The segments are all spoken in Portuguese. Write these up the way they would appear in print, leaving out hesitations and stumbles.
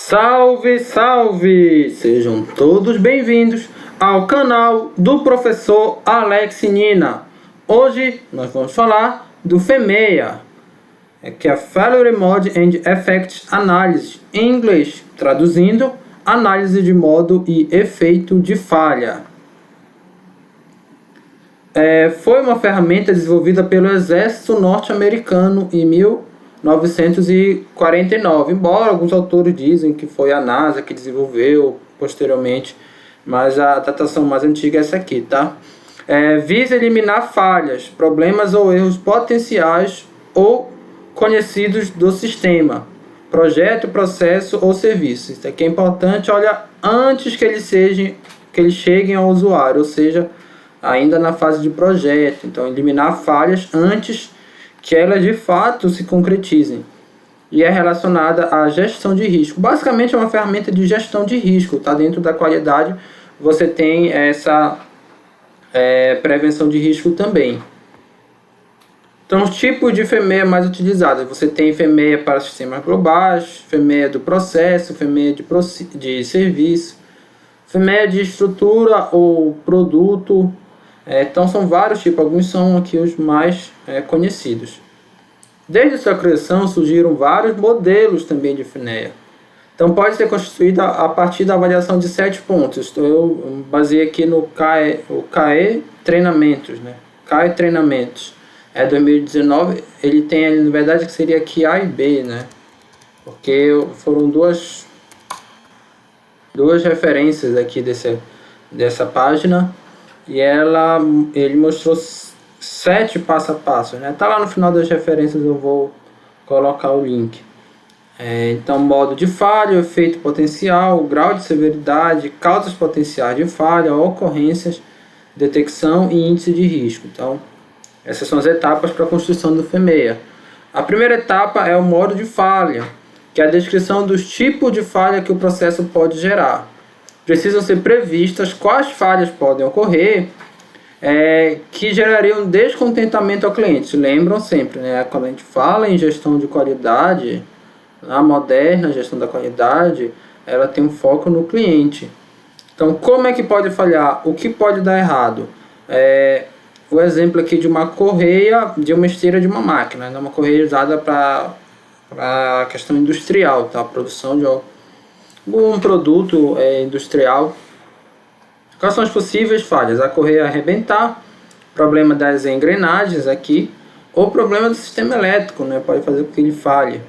Salve, salve! Sejam todos bem-vindos ao canal do professor Alex Nina. Hoje nós vamos falar do FEMEA, que é Failure Mode and Effect Analysis, em inglês, traduzindo, análise de modo e efeito de falha. Foi uma ferramenta desenvolvida pelo Exército Norte-Americano em 1949, embora alguns autores dizem que foi a NASA que desenvolveu posteriormente, mas a datação mais antiga é essa aqui, tá? Visa eliminar falhas, problemas ou erros potenciais ou conhecidos do sistema, projeto, processo ou serviço. Isso aqui é importante, olha, antes que eles cheguem ao usuário, ou seja, ainda na fase de projeto. Então, eliminar falhas antes que elas de fato se concretizem. E é relacionada à gestão de risco. Basicamente é uma ferramenta de gestão de risco, tá? Dentro da qualidade você tem essa prevenção de risco também. Então, os tipos de FEMEA mais utilizados: você tem FEMEA para sistemas globais, FEMEA do processo, FEMEA de serviço, FEMEA de estrutura ou produto. Então são vários tipos, alguns são aqui os mais conhecidos. Desde sua criação surgiram vários modelos também de FEMEA. Então pode ser constituída a partir da avaliação de 7 pontos. Então, eu baseei aqui no CAE Treinamentos, né? CAE Treinamentos. 2019, ele tem, na verdade, que seria aqui A e B, né? Porque foram duas referências aqui dessa página. E ele mostrou 7 passo a passo, né? Tá lá no final das referências, eu vou colocar o link. Então, modo de falha, efeito potencial, grau de severidade, causas potenciais de falha, ocorrências, detecção e índice de risco. Então, essas são as etapas para a construção do FEMEA. A primeira etapa é o modo de falha, que é a descrição dos tipos de falha que o processo pode gerar. Precisam ser previstas quais falhas podem ocorrer que gerariam descontentamento ao cliente. Lembram sempre, né? Quando a gente fala em gestão de qualidade, a moderna gestão da qualidade, ela tem um foco no cliente. Então, como é que pode falhar? O que pode dar errado? O exemplo aqui de uma correia, de uma esteira de uma máquina, né? Uma correia usada para a questão industrial, tá? A produção de um produto industrial. Quais são as possíveis falhas? A correia arrebentar, problema das engrenagens aqui, ou problema do sistema elétrico, né? Pode fazer com que ele falhe.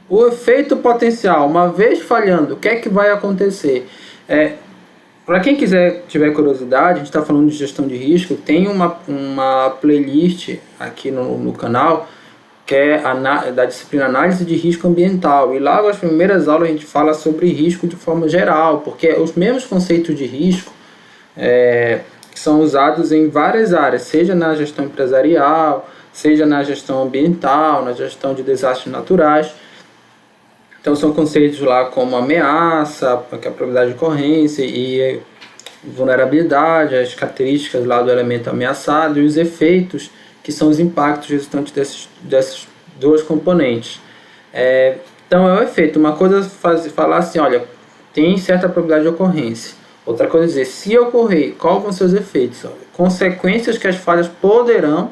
O efeito potencial, uma vez falhando, o que é que vai acontecer? Para quem tiver curiosidade, a gente está falando de gestão de risco, tem uma playlist aqui no canal, que é da disciplina Análise de Risco Ambiental. E lá nas primeiras aulas a gente fala sobre risco de forma geral, porque os mesmos conceitos de risco são usados em várias áreas, seja na gestão empresarial, seja na gestão ambiental, na gestão de desastres naturais. Então são conceitos lá como ameaça, que é a probabilidade de ocorrência, e vulnerabilidade, as características lá do elemento ameaçado e os efeitos, que são os impactos resultantes desses dois componentes. Então é o efeito. Uma coisa é falar assim, olha, tem certa probabilidade de ocorrência. Outra coisa é dizer, se ocorrer, quais vão ser os efeitos? Olha, consequências que as falhas poderão,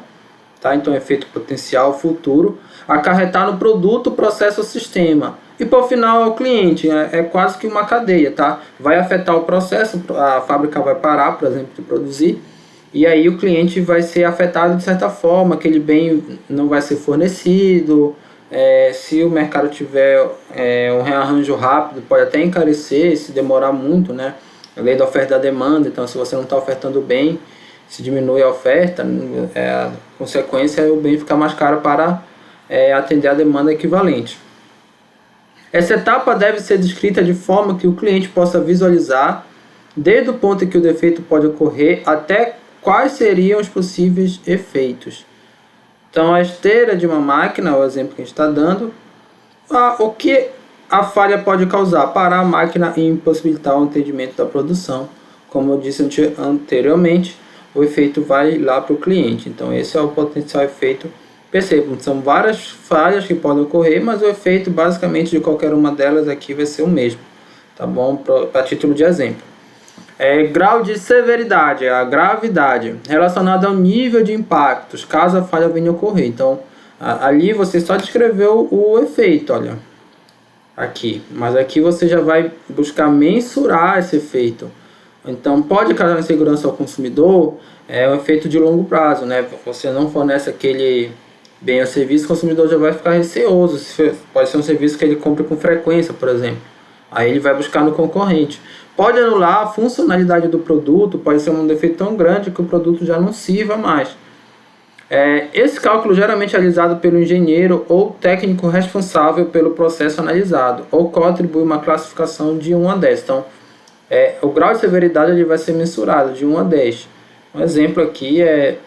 tá? Então efeito potencial futuro, acarretar no produto, processo ou sistema. E por final é o cliente, é quase que uma cadeia, tá? Vai afetar o processo, a fábrica vai parar, por exemplo, de produzir, e aí o cliente vai ser afetado de certa forma, aquele bem não vai ser fornecido, se o mercado tiver um rearranjo rápido, pode até encarecer, se demorar muito, né? A lei da oferta e da demanda, então se você não está ofertando bem, se diminui a oferta, a consequência é o bem ficar mais caro para atender a demanda equivalente. Essa etapa deve ser descrita de forma que o cliente possa visualizar, desde o ponto em que o defeito pode ocorrer até quais seriam os possíveis efeitos. Então, a esteira de uma máquina, o exemplo que a gente está dando, o que a falha pode causar? Parar a máquina e impossibilitar o atendimento da produção. Como eu disse anteriormente, o efeito vai lá para o cliente. Então, esse é o potencial efeito Percebam, são várias falhas que podem ocorrer, mas o efeito basicamente de qualquer uma delas aqui vai ser o mesmo, tá bom? Para título de exemplo. Grau de severidade, a gravidade, relacionado ao nível de impactos, caso a falha venha a ocorrer. Então, ali você só descreveu o efeito, olha, aqui. Mas aqui você já vai buscar mensurar esse efeito. Então, pode causar insegurança ao consumidor, é um efeito de longo prazo, né? Você não fornece aquele bem ou serviço, o consumidor já vai ficar receoso. Pode ser um serviço que ele compra com frequência, por exemplo. Aí ele vai buscar no concorrente. Pode anular a funcionalidade do produto, pode ser um defeito tão grande que o produto já não sirva mais. Esse cálculo geralmente é realizado pelo engenheiro ou técnico responsável pelo processo analisado, ou atribui uma classificação de 1 a 10. Então, o grau de severidade ele vai ser mensurado de 1 a 10. Um exemplo aqui é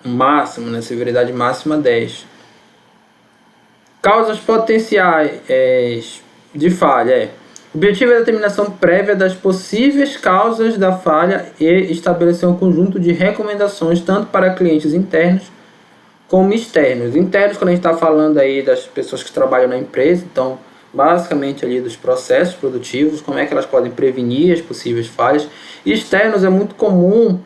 máximo, né? Severidade máxima 10. Causas potenciais de falha. O objetivo é a determinação prévia das possíveis causas da falha e estabelecer um conjunto de recomendações tanto para clientes internos como externos. Internos, quando a gente está falando aí das pessoas que trabalham na empresa, então basicamente ali dos processos produtivos, como é que elas podem prevenir as possíveis falhas. E externos é muito comum,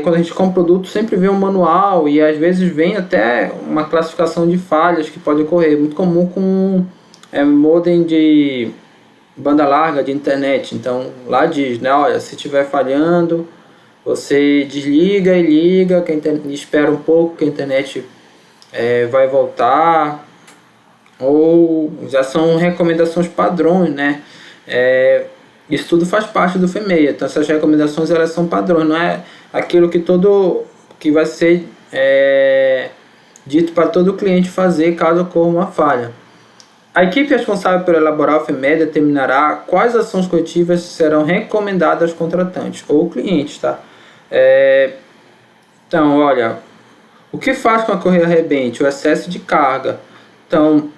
quando a gente compra um produto, sempre vem um manual e às vezes vem até uma classificação de falhas que pode ocorrer. Muito comum com modem de banda larga de internet. Então lá diz, né, olha, se estiver falhando, você desliga e liga, espera um pouco que a internet vai voltar. Ou já são recomendações padrões, né? Isso tudo faz parte do FEMEA. Então essas recomendações elas são padrões, não é aquilo que vai ser dito para todo cliente fazer caso ocorra uma falha. A equipe responsável por elaborar o FEMEA determinará quais ações corretivas serão recomendadas aos contratantes ou clientes, tá? Então, olha, o que faz com a correia arrebente? O excesso de carga. Então,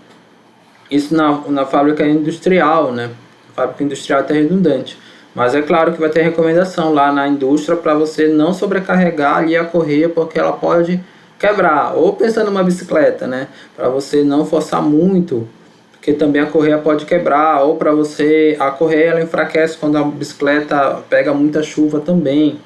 isso na fábrica industrial, né? A fábrica industrial é até redundante. Mas é claro que vai ter recomendação lá na indústria para você não sobrecarregar ali a correia, porque ela pode quebrar. Ou pensando numa bicicleta, né? Para você não forçar muito, porque também a correia pode quebrar. Ou para você... A correia ela enfraquece quando a bicicleta pega muita chuva também.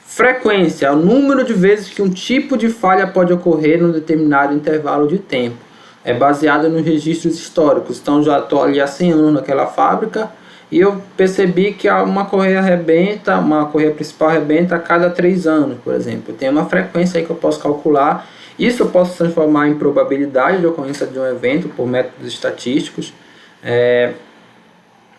Frequência é o número de vezes que um tipo de falha pode ocorrer num determinado intervalo de tempo. É baseado nos registros históricos. Então já estou ali há 100 anos naquela fábrica e eu percebi que uma correia principal arrebenta a cada 3 anos, por exemplo. Tem uma frequência aí que eu posso calcular. Isso eu posso transformar em probabilidade de ocorrência de um evento por métodos estatísticos.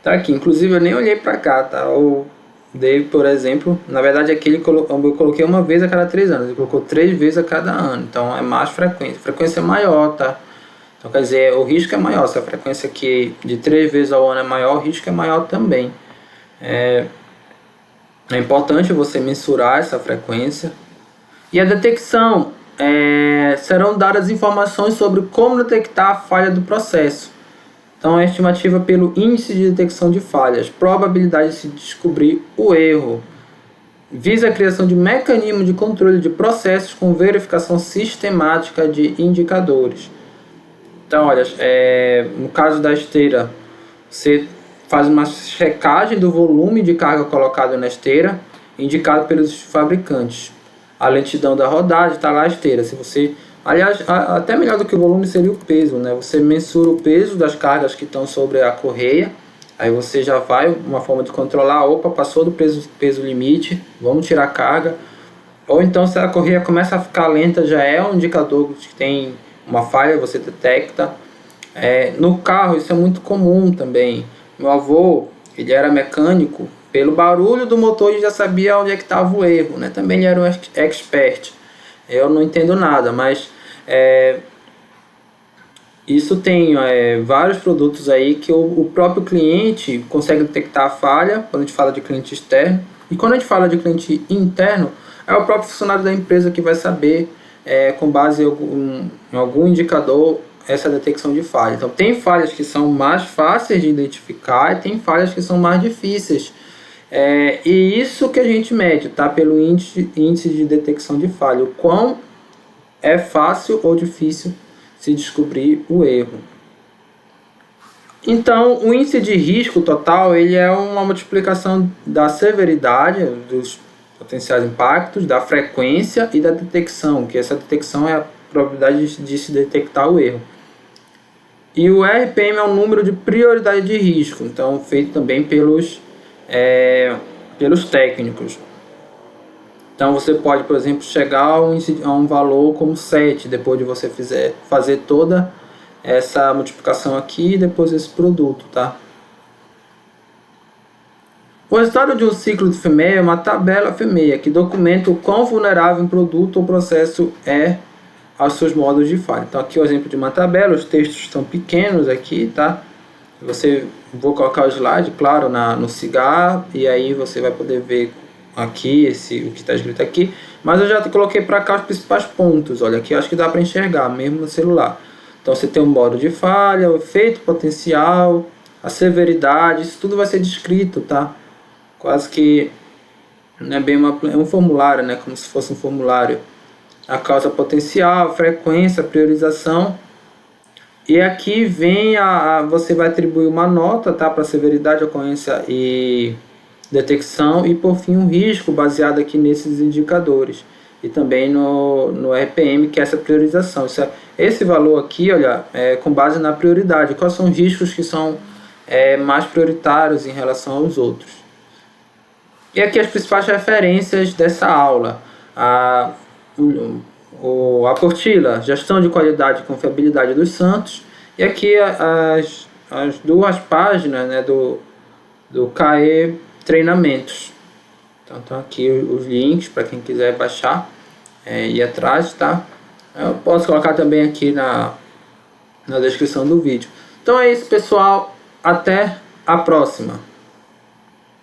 Tá aqui, inclusive eu nem olhei para cá, tá? Eu dei, por exemplo, na verdade aqui eu coloquei uma vez a cada 3 anos, ele colocou 3 vezes a cada ano, então é mais frequência. A frequência é maior, tá? Então quer dizer, o risco é maior. Se a frequência aqui de 3 vezes ao ano é maior, o risco é maior também. É importante você mensurar essa frequência. E a detecção, serão dadas informações sobre como detectar a falha do processo. Então é estimativa pelo índice de detecção de falhas, probabilidade de se descobrir o erro. Visa a criação de mecanismos de controle de processos com verificação sistemática de indicadores. Então, olha, no caso da esteira, você faz uma checagem do volume de carga colocado na esteira, indicado pelos fabricantes. A lentidão da rodagem, está lá a esteira. Se você, aliás, até melhor do que o volume seria o peso, né? Você mensura o peso das cargas que estão sobre a correia, aí você já vai, uma forma de controlar, opa, passou do peso limite, vamos tirar a carga. Ou então, se a correia começa a ficar lenta, já é um indicador que tem uma falha, você detecta. No carro isso é muito comum também. Meu avô, ele era mecânico, pelo barulho do motor ele já sabia onde é que estava o erro, né? Também ele era um expert. Eu não entendo nada, mas isso tem vários produtos aí que o próprio cliente consegue detectar a falha quando a gente fala de cliente externo. E quando a gente fala de cliente interno, é o próprio funcionário da empresa que vai saber, com base em algum indicador, essa detecção de falha. Então tem falhas que são mais fáceis de identificar e tem falhas que são mais difíceis. E isso que a gente mede, tá? Pelo índice de detecção de falha, o quão é fácil ou difícil se descobrir o erro. Então, o índice de risco total ele é uma multiplicação da severidade dos potenciais impactos, da frequência e da detecção, que essa detecção é a probabilidade de se detectar o erro. E o RPM é um número de prioridade de risco, então feito também pelos técnicos. Então você pode, por exemplo, chegar a um valor como 7, depois de você fazer toda essa multiplicação aqui e depois esse produto, tá? O resultado de um ciclo de FMEA é uma tabela FMEA que documenta o quão vulnerável um produto ou processo é aos seus modos de falha. Então aqui é o exemplo de uma tabela, os textos estão pequenos aqui, tá? Vou colocar o slide, claro, no cigarro, e aí você vai poder ver aqui o que está escrito aqui, mas eu já coloquei para cá os principais pontos. Olha, aqui eu acho que dá para enxergar, mesmo no celular. Então você tem o modo de falha, o efeito potencial, a severidade, isso tudo vai ser descrito, tá? Quase que não é bem é um formulário, né? Como se fosse um formulário. A causa potencial, a frequência, a priorização. E aqui vem você vai atribuir uma nota, tá? Para severidade, ocorrência e detecção. E por fim um risco baseado aqui nesses indicadores. E também no RPM, que é essa priorização. Esse valor aqui, olha, é com base na prioridade. Quais são os riscos que são mais prioritários em relação aos outros. E aqui as principais referências dessa aula. A apostila, gestão de qualidade e confiabilidade dos Santos. E aqui as duas páginas, né, do CAE Treinamentos. Então estão aqui os links para quem quiser baixar e ir atrás, tá? Eu posso colocar também aqui na descrição do vídeo. Então é isso, pessoal. Até a próxima.